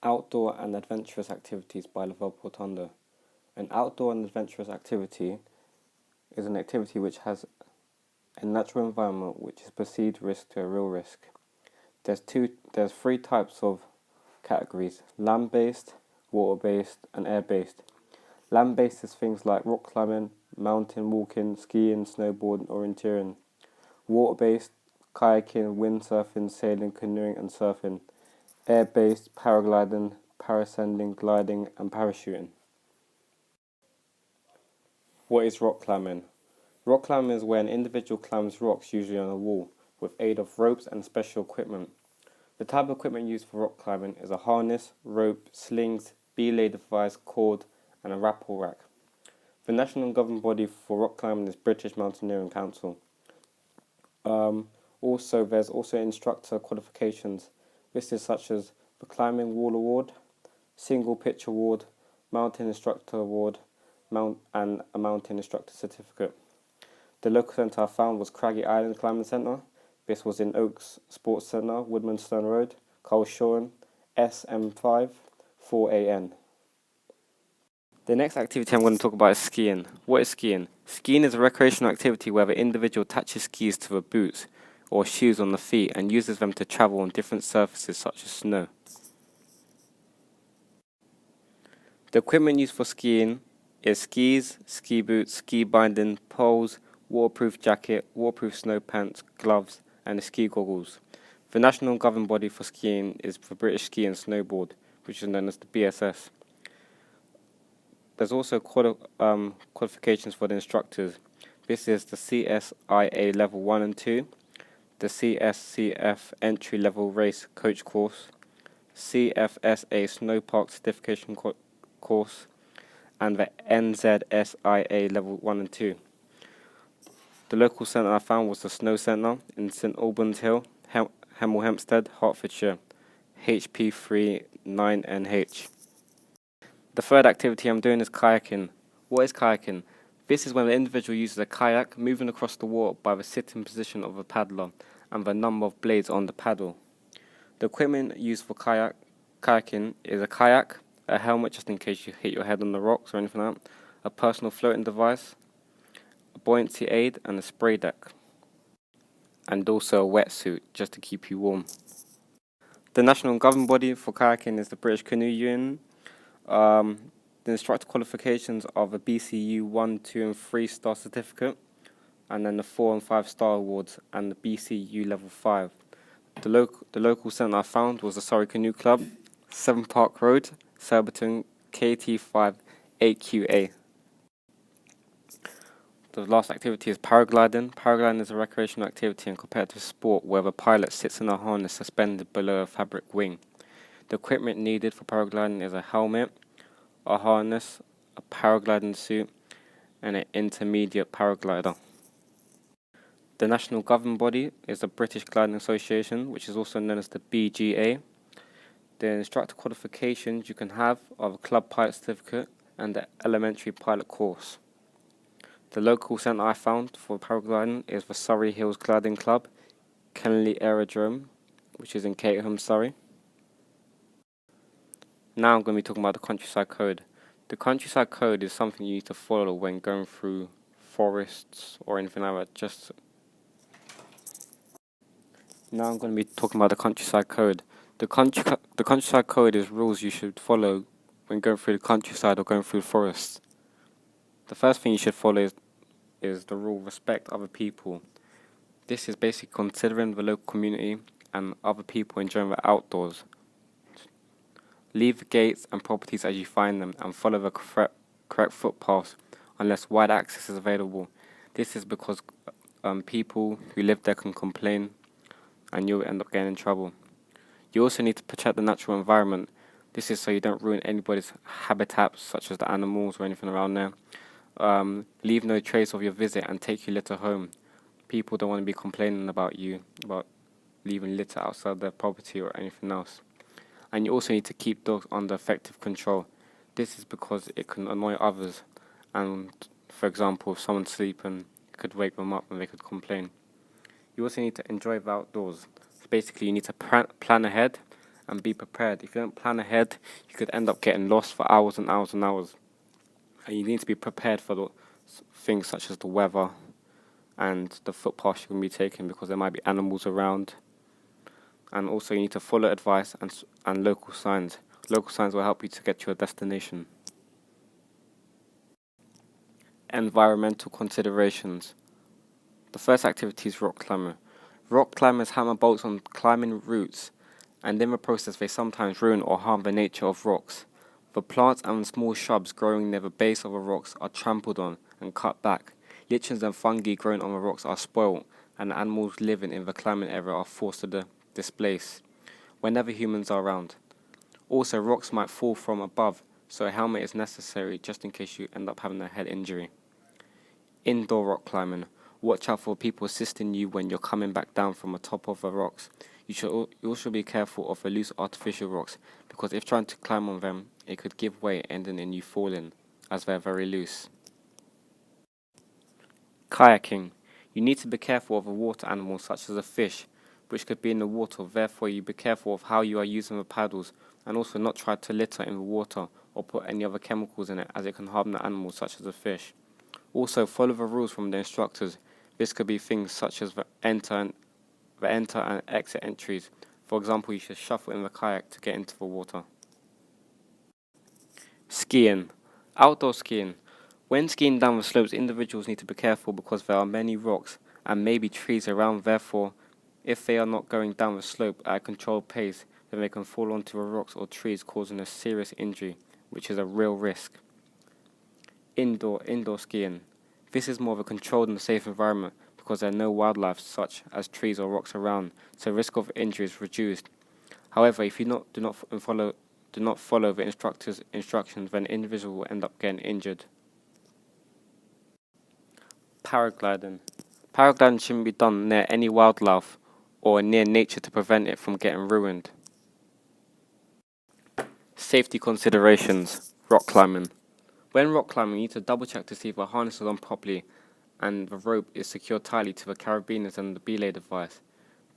Outdoor and Adventurous Activities by Luvelle. An outdoor and adventurous activity is an activity which has a natural environment which is perceived risk to a real risk. There's three types of categories: land-based, water-based, and air-based. Land-based is things like rock climbing, mountain walking, skiing, snowboarding, orienteering. Water-based, kayaking, windsurfing, sailing, canoeing, and surfing. Air-based, paragliding, parasailing, gliding, and parachuting. What is rock climbing? Rock climbing is where an individual climbs rocks, usually on a wall, with aid of ropes and special equipment. The type of equipment used for rock climbing is a harness, rope, slings, belay device, cord, and a rappel rack. The national governing body for rock climbing is British Mountaineering Council. There's also instructor qualifications. This is such as the Climbing Wall Award, Single Pitch Award, Mountain Instructor Award, and a Mountain Instructor Certificate. The local centre I found was Craggy Island Climbing Centre. This was in Oaks Sports Centre, Woodmanstone Road, Culshawn, SM5, 4AN. The next activity I'm going to talk about is skiing. What is skiing? Skiing is a recreational activity where the individual attaches skis to the boots or shoes on the feet and uses them to travel on different surfaces such as snow. The equipment used for skiing is skis, ski boots, ski binding, poles, waterproof jacket, waterproof snow pants, gloves, and ski goggles. The national governing body for skiing is the British Ski and Snowboard, which is known as the BSS. There's also qualifications for the instructors. This is the CSIA Level 1 and 2, the CSCF Entry Level Race Coach Course, CFSA Snowpark Certification Course, and the NZSIA Level 1 and 2. The local centre I found was the Snow Centre in St Albans Hill, Hemel Hempstead, Hertfordshire, HP3 9NH. The third activity I'm doing is kayaking. What is kayaking? This is when the individual uses a kayak moving across the water by the sitting position of a paddler and the number of blades on the paddle. The equipment used for kayaking is a kayak, a helmet just in case you hit your head on the rocks or anything like that, a personal floating device, a buoyancy aid, and a spray deck. And also a wetsuit just to keep you warm. The national governing body for kayaking is the British Canoe Union. The instructor qualifications are the BCU 1, 2 and 3 star certificate, and then the 4 and 5 star awards and the BCU level 5. The local centre I found was the Surrey Canoe Club, 7 Park Road, Surbiton, KT5 8QA. The last activity is paragliding. Paragliding is a recreational activity and competitive sport where the pilot sits in a harness suspended below a fabric wing. The equipment needed for paragliding is a helmet, a harness, a paragliding suit, and an intermediate paraglider. The national governing body is the British Gliding Association, which is also known as the BGA. The instructor qualifications you can have are the Club Pilot Certificate and the Elementary Pilot Course. The local centre I found for paragliding is the Surrey Hills Gliding Club, Kenley Aerodrome, which is in Caterham, Surrey. Now I'm going to be talking about the Countryside Code. The Countryside Code is something you need to follow when going through forests or anything like that. Now I'm going to be talking about the Countryside Code. The Countryside Code is rules you should follow when going through the countryside or going through forests. The first thing you should follow is the rule respect other people. This is basically considering the local community and other people enjoying the outdoors. Leave the gates and properties as you find them and follow the correct footpaths unless wide access is available. This is because people who live there can complain and you'll end up getting in trouble. You also need to protect the natural environment. This is so you don't ruin anybody's habitats such as the animals or anything around there. Leave no trace of your visit and take your litter home. People don't want to be complaining about you, about leaving litter outside their property or anything else. And you also need to keep dogs under effective control. This is because it can annoy others. And, for example, if someone's sleeping, it could wake them up and they could complain. You also need to enjoy the outdoors. So basically, you need to plan ahead and be prepared. If you don't plan ahead, you could end up getting lost for hours and hours and hours. And you need to be prepared for the things such as the weather and the footpaths you're going to be taking, because there might be animals around. And also you need to follow advice and local signs. Local signs will help you to get to your destination. Environmental considerations. The first activity is rock climbing. Rock climbers hammer bolts on climbing routes, and in the process they sometimes ruin or harm the nature of rocks. The plants and small shrubs growing near the base of the rocks are trampled on and cut back. Lichens and fungi growing on the rocks are spoiled, and animals living in the climbing area are forced to displace whenever humans are around. Also, rocks might fall from above, so a helmet is necessary just in case you end up having a head injury. Indoor rock climbing. Watch out for people assisting you when you're coming back down from the top of the rocks. You also be careful of the loose artificial rocks, because if trying to climb on them, it could give way, ending in you falling, as they're very loose. Kayaking. You need to be careful of the water animals such as a fish, which could be in the water. Therefore, you be careful of how you are using the paddles, and also not try to litter in the water or put any other chemicals in it, as it can harm the animals such as a fish. Also, follow the rules from the instructors. This could be things such as the enter and exit entries. For example, you should shuffle in the kayak to get into the water. Skiing. Outdoor skiing. When skiing down the slopes, individuals need to be careful because there are many rocks and maybe trees around. Therefore, if they are not going down the slope at a controlled pace, then they can fall onto the rocks or trees, causing a serious injury, which is a real risk. Indoor skiing. This is more of a controlled and safe environment because there are no wildlife such as trees or rocks around, so risk of injury is reduced. However, if you do not follow the instructor's instructions, then the individual will end up getting injured. Paragliding. Paragliding shouldn't be done near any wildlife or near nature to prevent it from getting ruined. Safety considerations. Rock climbing. When rock climbing, you need to double check to see if the harness is on properly and the rope is secured tightly to the carabiners and the belay device.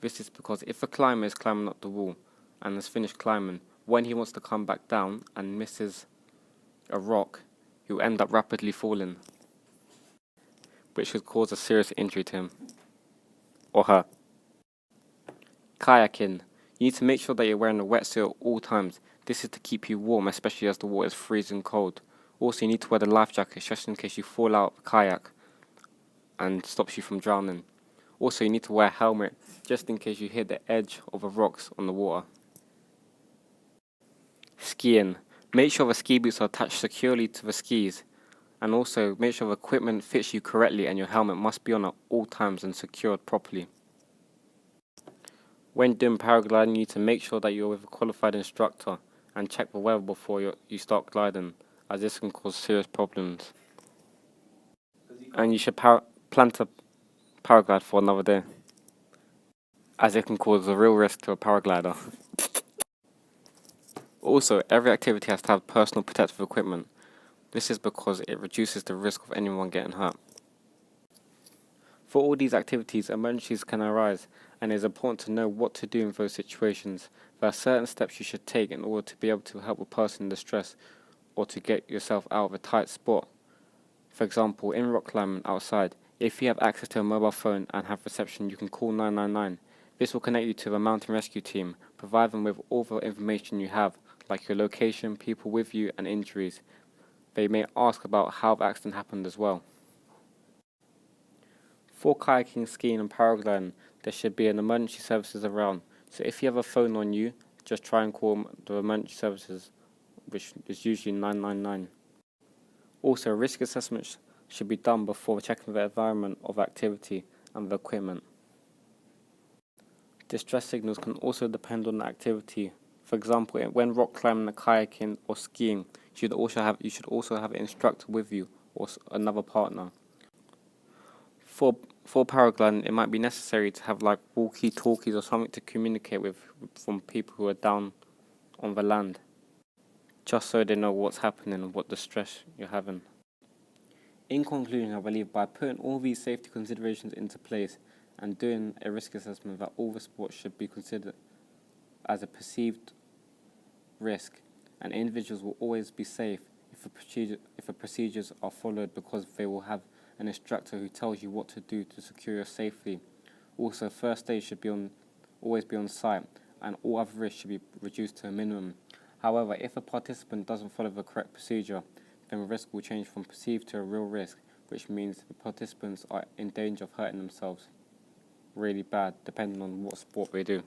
This is because if a climber is climbing up the wall and has finished climbing, when he wants to come back down and misses a rock, he will end up rapidly falling, which could cause a serious injury to him or her. Kayaking. You need to make sure that you're wearing a wetsuit at all times. This is to keep you warm, especially as the water is freezing cold. Also, you need to wear the life jacket just in case you fall out of the kayak and stops you from drowning. Also, you need to wear a helmet just in case you hit the edge of the rocks on the water. Skiing. Make sure the ski boots are attached securely to the skis, and also make sure the equipment fits you correctly and your helmet must be on at all times and secured properly. When doing paragliding, you need to make sure that you're with a qualified instructor and check the weather before you start gliding, as this can cause serious problems. And you should plan to paraglide for another day, as it can cause a real risk to a paraglider. Also, every activity has to have personal protective equipment. This is because it reduces the risk of anyone getting hurt. For all these activities, emergencies can arise, and it is important to know what to do in those situations. There are certain steps you should take in order to be able to help a person in distress or to get yourself out of a tight spot. For example, in rock climbing outside, if you have access to a mobile phone and have reception, you can call 999. This will connect you to the mountain rescue team, provide them with all the information you have, like your location, people with you, and injuries. They may ask about how the accident happened as well. For kayaking, skiing, and paragliding, there should be an emergency services around. So if you have a phone on you, just try and call the emergency services, which is usually 999. Also, risk assessments should be done before checking the environment of activity and the equipment. Distress signals can also depend on the activity. For example, when rock climbing, kayaking, or skiing, you should also have an instructor with you or another partner. For paragliding, it might be necessary to have like walkie-talkies or something to communicate with from people who are down on the land, just so they know what's happening and what distress you're having. In conclusion, I believe by putting all these safety considerations into place and doing a risk assessment, that all the sports should be considered as a perceived risk, and individuals will always be safe if the procedures are followed, because they will have an instructor who tells you what to do to secure your safety. Also, first aid should always be on site, and all other risks should be reduced to a minimum. However, if a participant doesn't follow the correct procedure, then the risk will change from perceived to a real risk, which means the participants are in danger of hurting themselves really bad, depending on what sport they do.